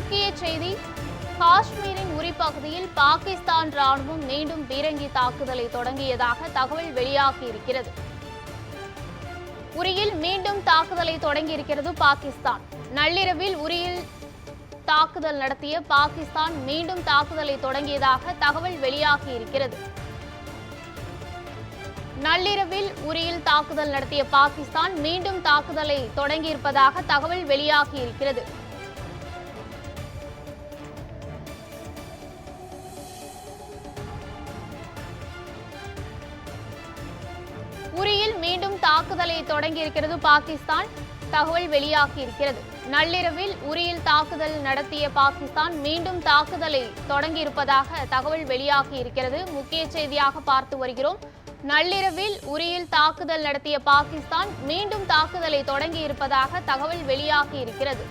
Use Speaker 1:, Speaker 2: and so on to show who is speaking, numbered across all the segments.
Speaker 1: முக்கிய செய்தி. காஷ்மீரின் உரிப்பகுதியில் பாகிஸ்தான் ராணுவம் மீண்டும் பீரங்கி தாக்குதலை தொடங்கியதாக தகவல் வெளியாகியிருக்கிறது. உரியில் மீண்டும் தாக்குதலை தொடங்கியிருக்கிறது பாகிஸ்தான். நள்ளிரவில் உரியில் தாக்குதல் நடத்திய பாகிஸ்தான் மீண்டும் தாக்குதலை தொடங்கியதாக தகவல் வெளியாகியிருக்கிறது. நள்ளிரவில் உரியில் தாக்குதல் நடத்திய பாகிஸ்தான் மீண்டும் தாக்குதலை தொடங்கியிருப்பதாக தகவல் வெளியாகியிருக்கிறது. உரியில் மீண்டும் தாக்குதலை தொடங்கியிருக்கிறது பாகிஸ்தான். தகவல் வெளியாகியிருக்கிறது. நள்ளிரவில் உரியில் தாக்குதல் நடத்திய பாகிஸ்தான் மீண்டும் தாக்குதலை தொடங்கியிருப்பதாக தகவல் வெளியாகியிருக்கிறது. முக்கிய செய்தியாக பார்த்து வருகிறோம். நள்ளிரவில் உரியில் தாக்குதல் நடத்திய பாகிஸ்தான் மீண்டும் தாக்குதலை தொடங்கியிருப்பதாக தகவல் வெளியாகியிருக்கிறது.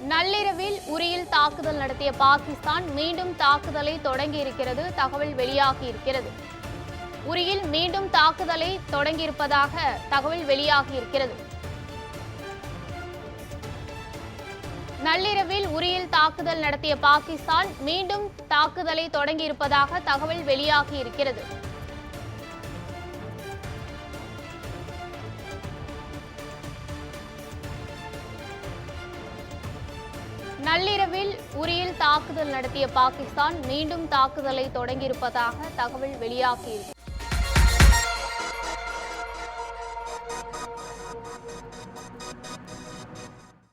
Speaker 1: நள்ளிரவில் உரியில் தாக்குதல் நடத்திய பாகிஸ்தான் மீண்டும் தாக்குதலை தொடங்கியிருக்கிறது. தகவல் வெளியாகியிருக்கிறது. உரியில் மீண்டும் தாக்குதலை தொடங்கியிருப்பதாக தகவல் வெளியாகியிருக்கிறது. நள்ளிரவில் உரியில் தாக்குதல் நடத்திய பாகிஸ்தான் மீண்டும் தாக்குதலை தொடங்கியிருப்பதாக தகவல் வெளியாகியிருக்கிறது. நள்ளிரவில் உரியில் தாக்குதல் நடத்திய பாகிஸ்தான் மீண்டும் தாக்குதலை தொடங்கியிருப்பதாக தகவல் வெளியாகியிருக்கிறது.